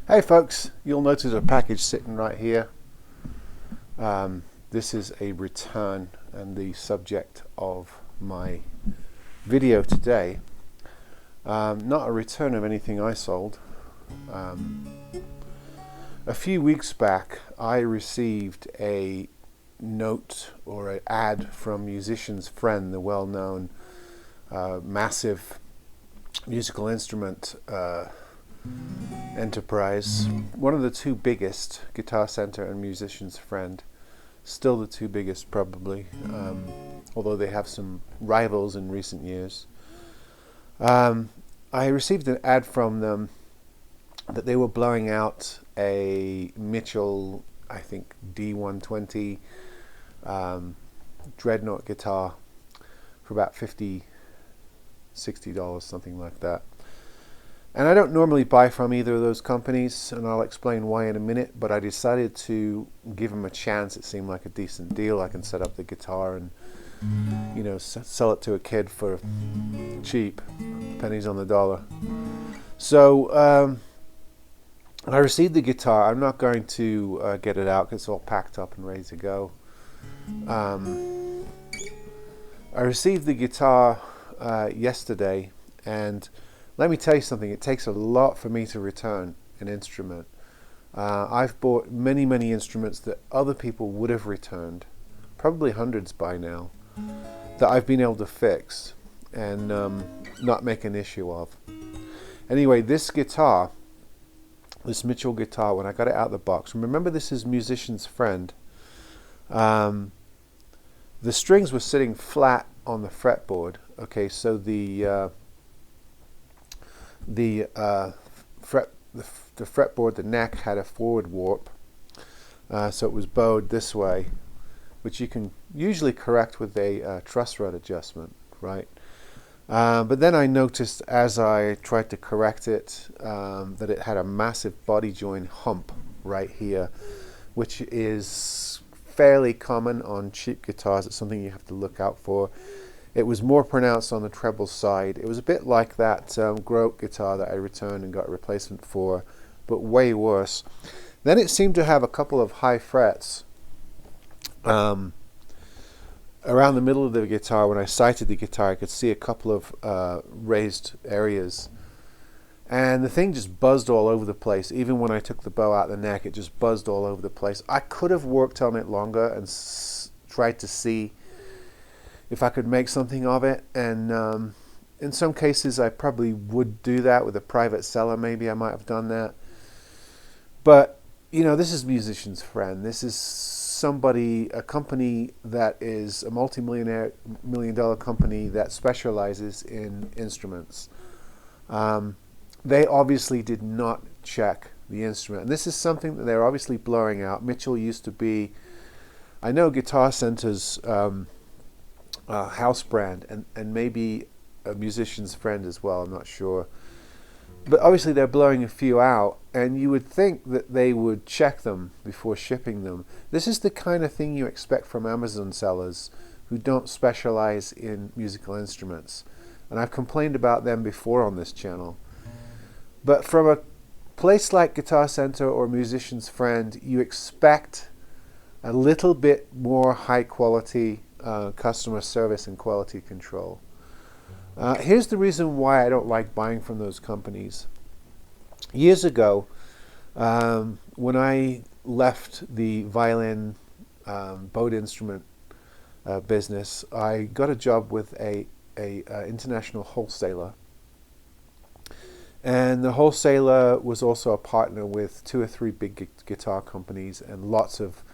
Hey folks, you'll notice a package sitting right here. This is a return and the subject of my video today. Not a return of anything I sold. A few weeks back I received a note or an ad from Musician's Friend, the well-known massive musical instrument enterprise, one of the two biggest, Guitar Center and Musician's Friend, still the two biggest probably, although they have some rivals in recent years. I received an ad from them that they were blowing out a Mitchell, I think D120 Dreadnought guitar for about $50, $60, something like that. And I don't normally buy from either of those companies, and I'll explain why in a minute, but I decided to give them a chance. It seemed like a decent deal. I can set up the guitar and, sell it to a kid for cheap, pennies on the dollar. So I received the guitar. I'm not going to get it out because it's all packed up and ready to go. I received the guitar yesterday, and let me tell you something, it takes a lot for me to return an instrument. I've bought many instruments that other people would have returned, probably hundreds by now, that I've been able to fix and not make an issue of. Anyway, this guitar, this Mitchell guitar, when I got it out of the box, remember this is Musician's Friend, the strings were sitting flat on the fretboard. Okay, so the fretboard, the neck had a forward warp, so it was bowed this way, which you can usually correct with a truss rod adjustment, right? But then I noticed as I tried to correct it that it had a massive body joint hump right here, which is fairly common on cheap guitars. It's something you have to look out for. It was more pronounced on the treble side. It was a bit like that Grote guitar that I returned and got a replacement for, but way worse. Then it seemed to have a couple of high frets around the middle of the guitar. When I sighted the guitar, I could see a couple of raised areas. And the thing just buzzed all over the place. Even when I took the bow out the neck, it just buzzed all over the place. I could have worked on it longer and tried to see if I could make something of it, and in some cases I probably would do that with a private seller. Maybe I might have done that, but this is Musician's Friend. This is a company that is a multi-million-dollar company that specializes in instruments. They obviously did not check the instrument, and this is something that they're obviously blowing out. Mitchell used to be, I know, Guitar Center's house brand, and maybe a Musician's Friend as well, I'm not sure. But obviously they're blowing a few out, and you would think that they would check them before shipping them. This is the kind of thing you expect from Amazon sellers who don't specialize in musical instruments. And I've complained about them before on this channel. But from a place like Guitar Center or Musician's Friend, you expect a little bit more high quality customer service and quality control. Here's the reason why I don't like buying from those companies. Years ago, when I left the violin bowed instrument business, I got a job with a international wholesaler, and the wholesaler was also a partner with 2 or 3 big guitar companies and lots of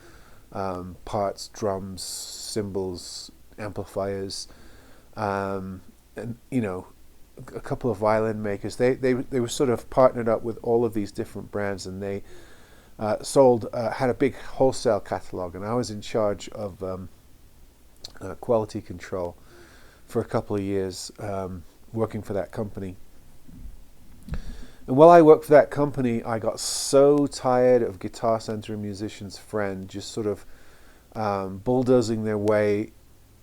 parts, drums, cymbals, amplifiers, and a couple of violin makers. They were sort of partnered up with all of these different brands, and they had a big wholesale catalog, and I was in charge of quality control for a couple of years, working for that company. And while I worked for that company, I got so tired of Guitar Center and Musician's Friend just sort of bulldozing their way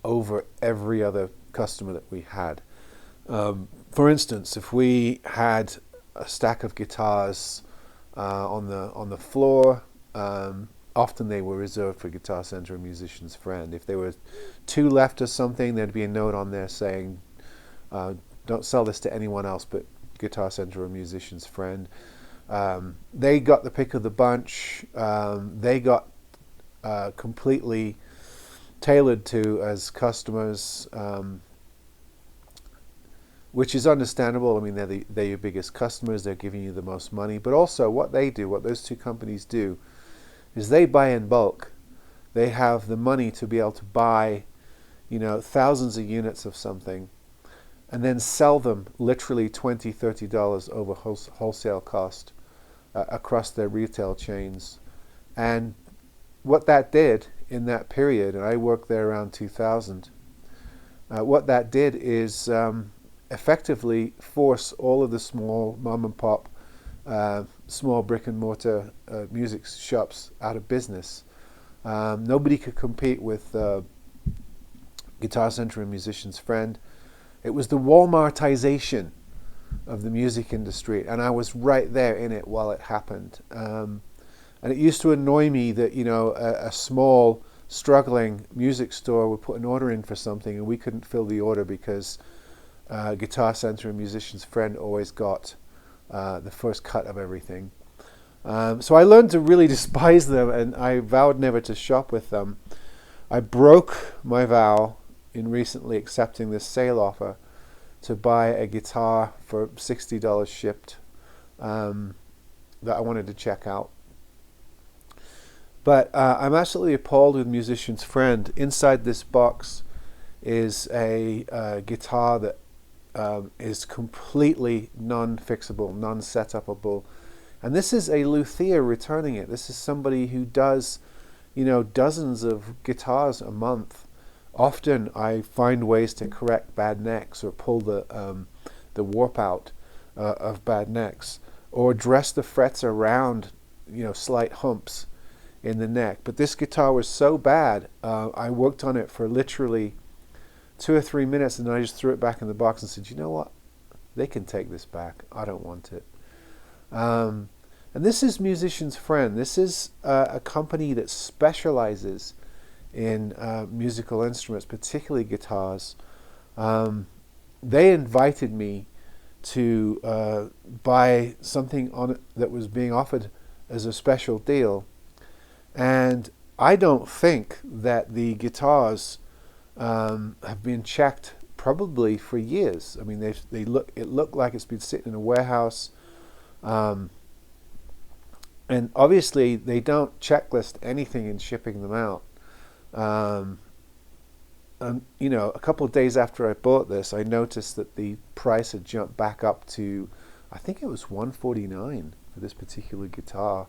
over every other customer that we had. For instance, if we had a stack of guitars on the floor. Often they were reserved for Guitar Center and Musician's Friend. If there were two left or something, there'd be a note on there saying, don't sell this to anyone else but Guitar Center or Musician's Friend. They got the pick of the bunch. They got completely tailored to as customers, which is understandable. I mean, they're your biggest customers. They're giving you the most money. But also what those two companies do, is they buy in bulk. They have the money to be able to buy, thousands of units of something and then sell them literally $20, $30 over wholesale cost across their retail chains. And what that did in that period, and I worked there around 2000, what that did is effectively force all of the small mom and pop, small brick and mortar music shops out of business. Nobody could compete with Guitar Center and Musician's Friend. It was the Walmartization of the music industry, and I was right there in it while it happened. And it used to annoy me that a small struggling music store would put an order in for something and we couldn't fill the order because Guitar Center and Musician's Friend always got the first cut of everything. So I learned to really despise them, and I vowed never to shop with them. I broke my vow in recently accepting this sale offer to buy a guitar for $60 shipped that I wanted to check out. But I'm absolutely appalled with Musician's Friend. Inside this box is a guitar that is completely non-fixable, non-setupable. And this is a luthier returning it. This is somebody who does, dozens of guitars a month. Often I find ways to correct bad necks or pull the warp out of bad necks, or dress the frets around, slight humps in the neck. But this guitar was so bad, I worked on it for literally 2 or 3 minutes, and then I just threw it back in the box and said, you know what? They can take this back. I don't want it. And this is Musician's Friend. This is a company that specializes in musical instruments, particularly guitars. They invited me to buy something on it that was being offered as a special deal. And I don't think that the guitars have been checked probably for years. I mean, it looked like it's been sitting in a warehouse. And obviously they don't checklist anything in shipping them out. And a couple of days after I bought this, I noticed that the price had jumped back up to, I think it was $149 for this particular guitar.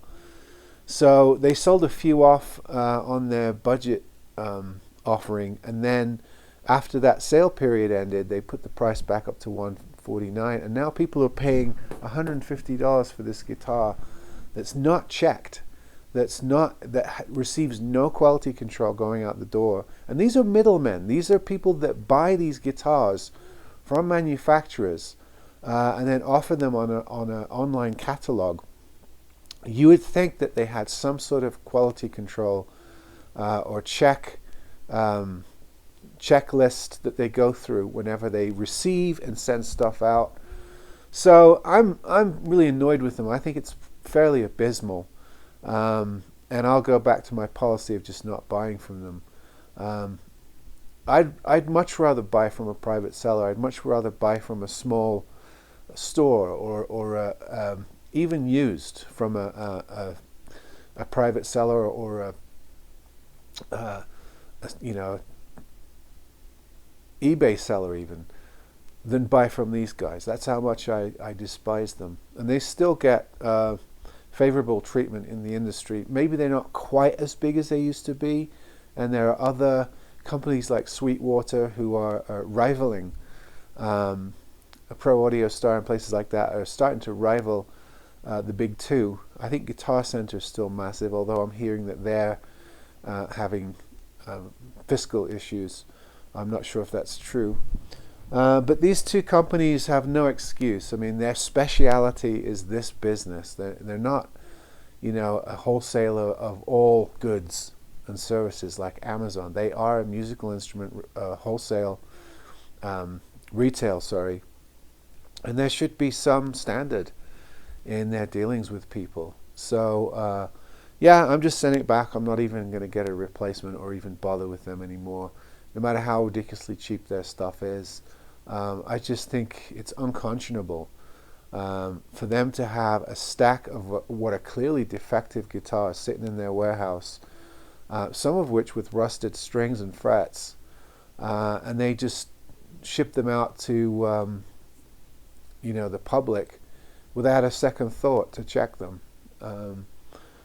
So they sold a few off on their budget offering, and then after that sale period ended, they put the price back up to $149, and now people are paying $150 for this guitar that's not checked, that receives no quality control going out the door. And these are middlemen. These are people that buy these guitars from manufacturers and then offer them on an online catalog. You would think that they had some sort of quality control or checklist that they go through whenever they receive and send stuff out. So I'm really annoyed with them. I think it's fairly abysmal, and I'll go back to my policy of just not buying from them. I'd much rather buy from a private seller. I'd much rather buy from a small store or even used from a private seller or a eBay seller even, than buy from these guys. That's how much I despise them. And they still get favorable treatment in the industry. Maybe they're not quite as big as they used to be, and there are other companies like Sweetwater who are rivaling a Pro Audio Star and places like that are starting to rival the big two. I think Guitar Center is still massive, although I'm hearing that they're having fiscal issues. I'm not sure if that's true. But these two companies have no excuse. I mean, their speciality is this business. They're not, a wholesaler of all goods and services like Amazon. They are a musical instrument wholesale retail, sorry. And there should be some standard in their dealings with people. So, yeah, I'm just sending it back. I'm not even going to get a replacement or even bother with them anymore, no matter how ridiculously cheap their stuff is. I just think it's unconscionable for them to have a stack of what are clearly defective guitars sitting in their warehouse, some of which with rusted strings and frets, and they just ship them out to the public without a second thought to check them.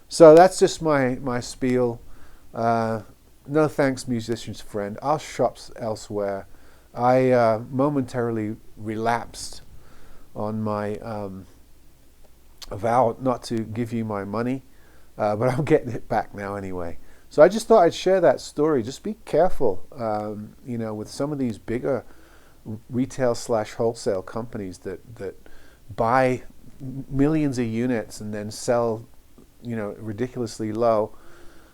So that's just my spiel. No thanks, musician's friend. I'll shop elsewhere. I momentarily relapsed on my vow not to give you my money, but I'm getting it back now anyway. So I just thought I'd share that story. Just be careful, with some of these bigger retail / wholesale companies that buy millions of units and then sell, ridiculously low.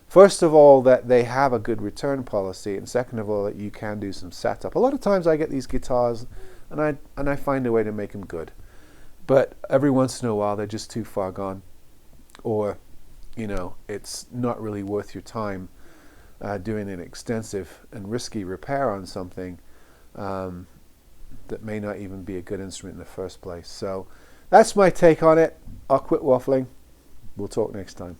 First of all, that they have a good return policy, and second of all, that you can do some setup. A lot of times I get these guitars and I find a way to make them good. But every once in a while they're just too far gone, or it's not really worth your time doing an extensive and risky repair on something that may not even be a good instrument in the first place. So that's my take on it. I'll quit waffling. We'll talk next time.